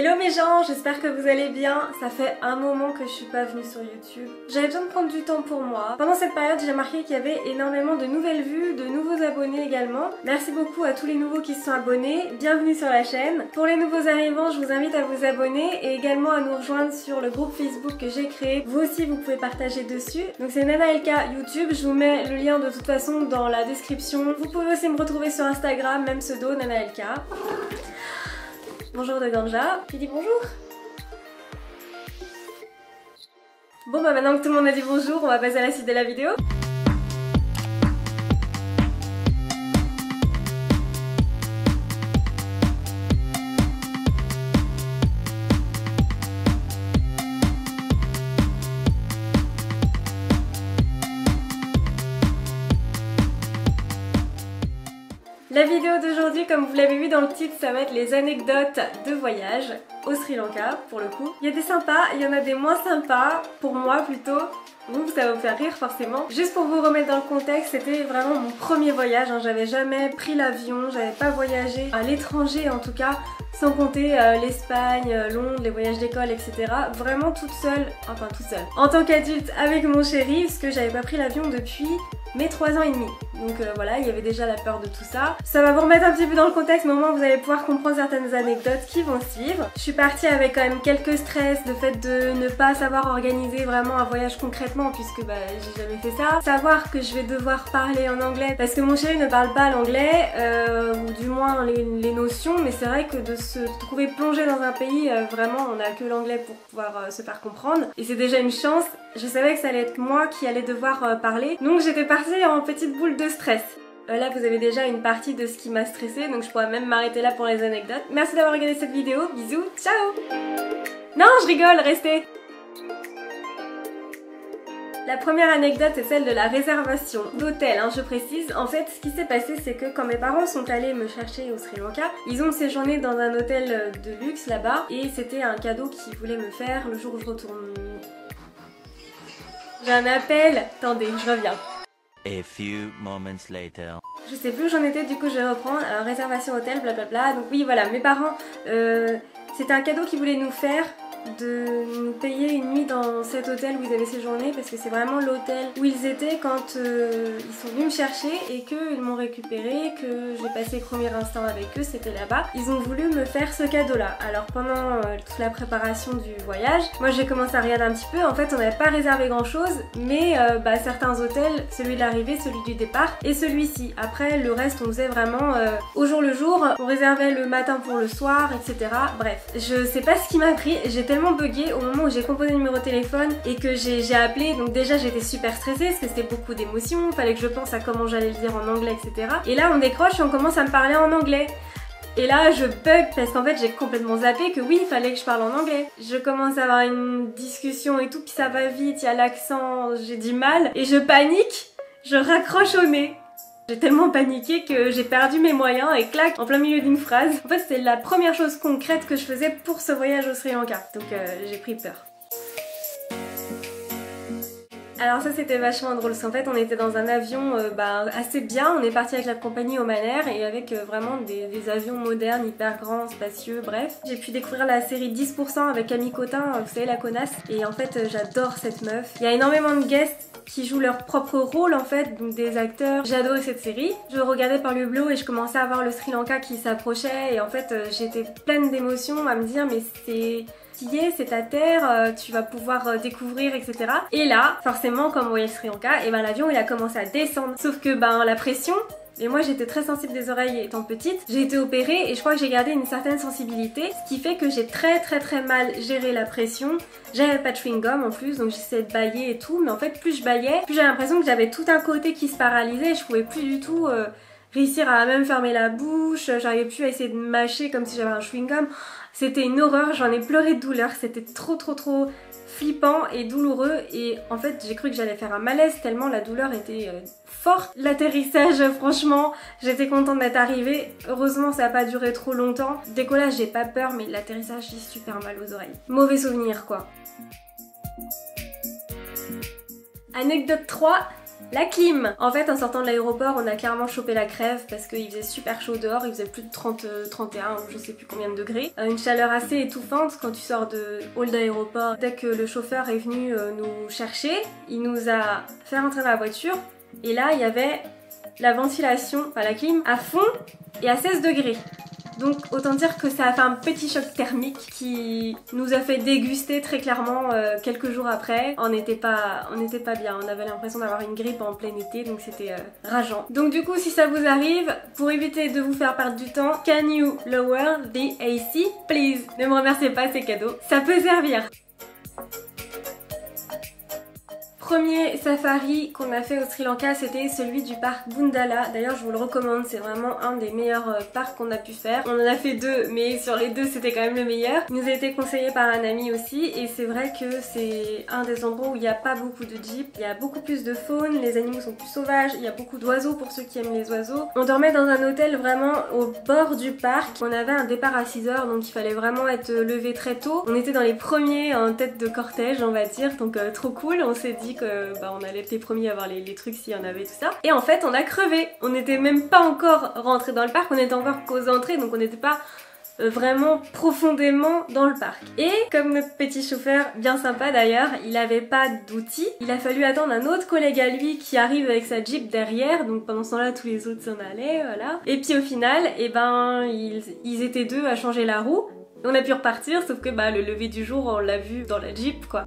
Hello mes gens, j'espère que vous allez bien. Ça fait un moment que je suis pas venue sur YouTube. J'avais besoin de prendre du temps pour moi. Pendant cette période, j'ai remarqué qu'il y avait énormément de nouvelles vues, de nouveaux abonnés également. Merci beaucoup à tous les nouveaux qui se sont abonnés. Bienvenue sur la chaîne. Pour les nouveaux arrivants, je vous invite à vous abonner et également à nous rejoindre sur le groupe Facebook que j'ai créé. Vous aussi, vous pouvez partager dessus. Donc c'est Nana LK YouTube. Je vous mets le lien de toute façon dans la description. Vous pouvez aussi me retrouver sur Instagram, même pseudo Nana LK. Bonjour de Ganja, qui dit bonjour? Bon bah maintenant que tout le monde a dit bonjour, on va passer à la suite de la vidéo. La vidéo d'aujourd'hui, comme vous l'avez vu dans le titre, ça va être les anecdotes de voyage au Sri Lanka, pour le coup. Il y a des sympas, il y en a des moins sympas, pour moi plutôt. Vous, ça va vous faire rire forcément. Juste pour vous remettre dans le contexte, c'était vraiment mon premier voyage, hein. J'avais jamais pris l'avion, j'avais pas voyagé à l'étranger en tout cas, sans compter l'Espagne, Londres, les voyages d'école, etc. Vraiment toute seule, enfin toute seule, en tant qu'adulte avec mon chéri, parce que j'avais pas pris l'avion depuis mes 3 ans et demi. Donc voilà, il y avait déjà la peur de tout ça. Ça va vous remettre un petit peu dans le contexte, mais au moins vous allez pouvoir comprendre certaines anecdotes qui vont suivre. Je suis partie avec quand même quelques stress, le fait de ne pas savoir organiser vraiment un voyage concrètement, puisque bah j'ai jamais fait ça. Savoir que je vais devoir parler en anglais, parce que mon chéri ne parle pas l'anglais, ou du moins les notions, mais c'est vrai que de se trouver plongé dans un pays, vraiment on n'a que l'anglais pour pouvoir se faire comprendre. Et c'est déjà une chance. Je savais que ça allait être moi qui allais devoir parler, donc j'étais partie en petite boule de stress. Là vous avez déjà une partie de ce qui m'a stressée, donc je pourrais même m'arrêter là pour les anecdotes. Merci d'avoir regardé cette vidéo, bisous, ciao. Non, je rigole, restez. La première anecdote est celle de la réservation d'hôtel, hein, je précise. En fait, ce qui s'est passé, c'est que quand mes parents sont allés me chercher au Sri Lanka, ils ont séjourné dans un hôtel de luxe là-bas, et c'était un cadeau qu'ils voulaient me faire le jour où je retourne. J'ai un appel, attendez, je reviens. A few moments later. Je sais plus où j'en étais, du coup je vais reprendre. Alors réservation hôtel, blablabla. Donc oui voilà, mes parents, c'était un cadeau qu'ils voulaient nous faire, de nous payer une nuit dans cet hôtel où ils avaient séjourné, parce que c'est vraiment l'hôtel où ils étaient quand ils sont venus me chercher et qu'ils m'ont récupéré, que j'ai passé le premier instant avec eux, c'était là-bas. Ils ont voulu me faire ce cadeau-là. Alors pendant toute la préparation du voyage, moi j'ai commencé à regarder un petit peu. En fait on n'avait pas réservé grand-chose, mais certains hôtels, celui de l'arrivée, celui du départ et celui-ci. Après le reste on faisait vraiment au jour le jour, on réservait le matin pour le soir, etc. Bref, je sais pas ce qui m'a pris, j'étais tellement buggée au moment où j'ai composé le numéro de téléphone et que j'ai appelé. Donc déjà j'étais super stressée parce que c'était beaucoup d'émotions, fallait que je pense à comment j'allais le dire en anglais, etc. Et là on décroche et on commence à me parler en anglais. Et là je bug parce qu'en fait j'ai complètement zappé que oui il fallait que je parle en anglais. Je commence à avoir une discussion et tout, puis ça va vite, il y a l'accent, j'ai du mal et je panique, je raccroche au nez. J'ai tellement paniqué que j'ai perdu mes moyens et clac, en plein milieu d'une phrase. En fait c'était la première chose concrète que je faisais pour ce voyage au Sri Lanka, donc j'ai pris peur. Alors ça c'était vachement drôle, parce qu'en fait on était dans un avion assez bien, on est parti avec la compagnie Oman et avec vraiment des avions modernes, hyper grands, spacieux, bref. J'ai pu découvrir la série 10% avec Camille Cotin, vous savez la connasse, et en fait j'adore cette meuf. Il y a énormément de guests qui jouent leur propre rôle en fait, donc des acteurs. J'ai adoré cette série. Je regardais par le hublot et je commençais à voir le Sri Lanka qui s'approchait et en fait j'étais pleine d'émotions à me dire mais c'est ta terre, tu vas pouvoir découvrir, etc. Et là, forcément, comme on voyait le Sri Lanka, et l'avion il a commencé à descendre. Sauf que la pression, et moi j'étais très sensible des oreilles étant petite, j'ai été opérée et je crois que j'ai gardé une certaine sensibilité, ce qui fait que j'ai très mal géré la pression. J'avais pas de chewing-gum en plus, donc j'essayais de bâiller et tout, mais en fait plus je bâillais, plus j'avais l'impression que j'avais tout un côté qui se paralysait et je pouvais plus du tout réussir à même fermer la bouche, j'arrivais plus à essayer de mâcher comme si j'avais un chewing-gum. C'était une horreur, j'en ai pleuré de douleur, c'était trop flippant et douloureux et en fait j'ai cru que j'allais faire un malaise tellement la douleur était forte. L'atterrissage franchement j'étais contente d'être arrivée, heureusement ça n'a pas duré trop longtemps. Décollage j'ai pas peur mais l'atterrissage j'ai super mal aux oreilles. Mauvais souvenir quoi. Anecdote 3, La clim. En fait, en sortant de l'aéroport, on a clairement chopé la crève parce qu'il faisait super chaud dehors, il faisait plus de 30, 31 ou je sais plus combien de degrés. Une chaleur assez étouffante quand tu sors de hall d'aéroport. Dès que le chauffeur est venu nous chercher, il nous a fait rentrer dans la voiture et là, il y avait la ventilation, enfin la clim, à fond et à 16 degrés. Donc autant dire que ça a fait un petit choc thermique qui nous a fait déguster très clairement quelques jours après. On n'était pas bien, on avait l'impression d'avoir une grippe en plein été, donc c'était rageant. Donc du coup si ça vous arrive, pour éviter de vous faire perdre du temps, can you lower the AC please? Ne me remerciez pas, c'est cadeau, ça peut servir. Premier safari qu'on a fait au Sri Lanka, c'était celui du parc Bundala. D'ailleurs, je vous le recommande, c'est vraiment un des meilleurs parcs qu'on a pu faire. On en a fait deux, mais sur les deux, c'était quand même le meilleur. Il nous a été conseillé par un ami aussi, et c'est vrai que c'est un des endroits où il n'y a pas beaucoup de jeeps. Il y a beaucoup plus de faune, les animaux sont plus sauvages, il y a beaucoup d'oiseaux pour ceux qui aiment les oiseaux. On dormait dans un hôtel vraiment au bord du parc. On avait un départ à 6 h, donc il fallait vraiment être levé très tôt. On était dans les premiers en tête de cortège, on va dire, donc trop cool. On s'est dit que on allait être les premiers à avoir les trucs s'il y en avait, tout ça. Et en fait on a crevé, on n'était même pas encore rentré dans le parc, on était encore qu'aux entrées, donc on n'était pas vraiment profondément dans le parc. Et comme notre petit chauffeur, bien sympa d'ailleurs, il avait pas d'outils, il a fallu attendre un autre collègue à lui qui arrive avec sa Jeep derrière, donc pendant ce temps là tous les autres s'en allaient, voilà. Et puis au final, ils étaient deux à changer la roue, on a pu repartir, sauf que le lever du jour on l'a vu dans la Jeep quoi.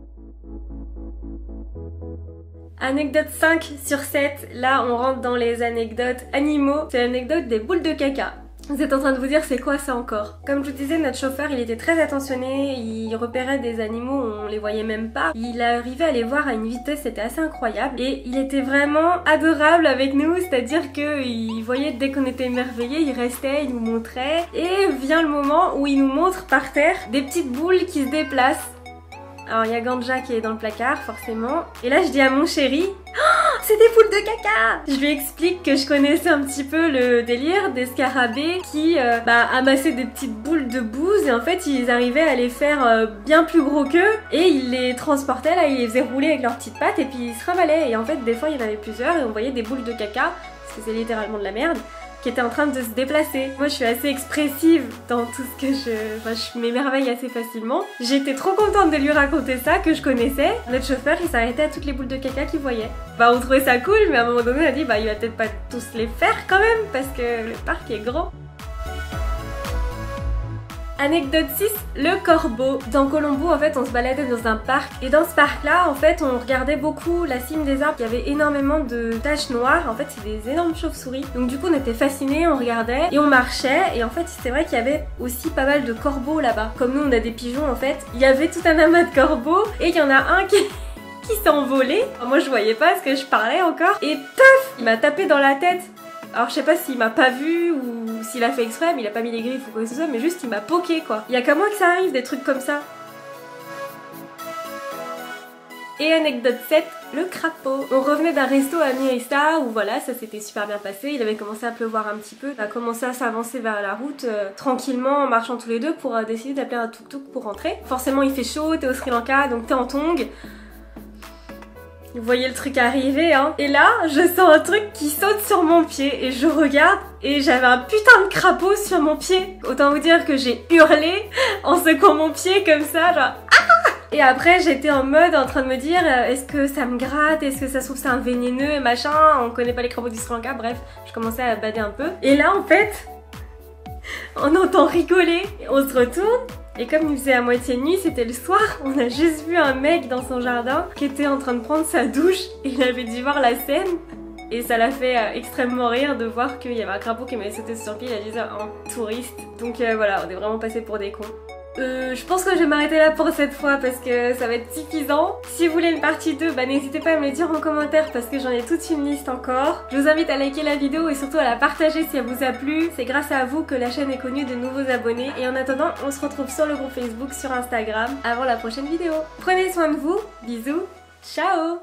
Anecdote 5 sur 7, là on rentre dans les anecdotes animaux, c'est l'anecdote des boules de caca. Vous êtes en train de vous dire c'est quoi ça encore? Comme je vous disais, notre chauffeur il était très attentionné, il repérait des animaux, on les voyait même pas. Il arrivait à les voir à une vitesse, c'était assez incroyable. Et il était vraiment adorable avec nous, c'est-à-dire qu'il voyait dès qu'on était émerveillés, il restait, il nous montrait. Et vient le moment où il nous montre par terre des petites boules qui se déplacent. Alors il y a Ganja qui est dans le placard forcément. Et là je dis à mon chéri, oh, c'est des boules de caca! Je lui explique que je connaissais un petit peu le délire des scarabées qui amassaient des petites boules de bouse et en fait ils arrivaient à les faire bien plus gros qu'eux et ils les transportaient là, ils les faisaient rouler avec leurs petites pattes et puis ils se ravalaient. Et en fait des fois il y en avait plusieurs et on voyait des boules de caca, parce que c'est littéralement de la merde, qui était en train de se déplacer. Moi je suis assez expressive dans tout ce que je m'émerveille assez facilement. J'étais trop contente de lui raconter ça que je connaissais. Notre chauffeur il s'arrêtait à toutes les boules de caca qu'il voyait. On trouvait ça cool, mais à un moment donné on a dit il va peut-être pas tous les faire quand même parce que le parc est grand. Anecdote 6, le corbeau. Dans Colombo, en fait, on se baladait dans un parc. Et dans ce parc-là, en fait, on regardait beaucoup la cime des arbres. Il y avait énormément de taches noires. En fait, c'est des énormes chauves-souris. Donc du coup, on était fascinés, on regardait et on marchait. Et en fait, c'est vrai qu'il y avait aussi pas mal de corbeaux là-bas. Comme nous, on a des pigeons, en fait. Il y avait tout un amas de corbeaux. Et il y en a un qui s'est envolé. Moi, je voyais pas parce que je parlais encore. Et paf, il m'a tapé dans la tête. Alors je sais pas s'il m'a pas vu ou s'il a fait exprès, mais il a pas mis les griffes ou quoi que ce soit, mais juste il m'a poké quoi. Il y a qu'à moi que ça arrive des trucs comme ça. Et anecdote 7, le crapaud. On revenait d'un resto à Mirissa où voilà, ça s'était super bien passé, il avait commencé à pleuvoir un petit peu. On a commencé à s'avancer vers la route tranquillement en marchant tous les deux pour décider d'appeler un tuk-tuk pour rentrer. Forcément il fait chaud, t'es au Sri Lanka, donc t'es en tongs. Vous voyez le truc arriver hein. Et là, je sens un truc qui saute sur mon pied et je regarde et j'avais un putain de crapaud sur mon pied. Autant vous dire que j'ai hurlé en secouant mon pied comme ça, genre ah! Et après j'étais en mode en train de me dire est-ce que ça me gratte, est-ce que ça se trouve c'est un vénéneux et machin, on connaît pas les crapauds du Sri Lanka, bref, je commençais à bader un peu. Et là en fait, on entend rigoler, on se retourne. Et comme il faisait à moitié nuit, c'était le soir, on a juste vu un mec dans son jardin qui était en train de prendre sa douche et il avait dû voir la scène. Et ça l'a fait extrêmement rire de voir qu'il y avait un crapaud qui m'avait sauté sur le pied, il a dit ça un touriste. Donc voilà, on est vraiment passé pour des cons. Je pense que je vais m'arrêter là pour cette fois parce que ça va être suffisant. Si vous voulez une partie 2, n'hésitez pas à me le dire en commentaire parce que j'en ai toute une liste encore. Je vous invite à liker la vidéo et surtout à la partager si elle vous a plu. C'est grâce à vous que la chaîne est connue de nouveaux abonnés. Et en attendant, on se retrouve sur le groupe Facebook, sur Instagram avant la prochaine vidéo. Prenez soin de vous, bisous, ciao!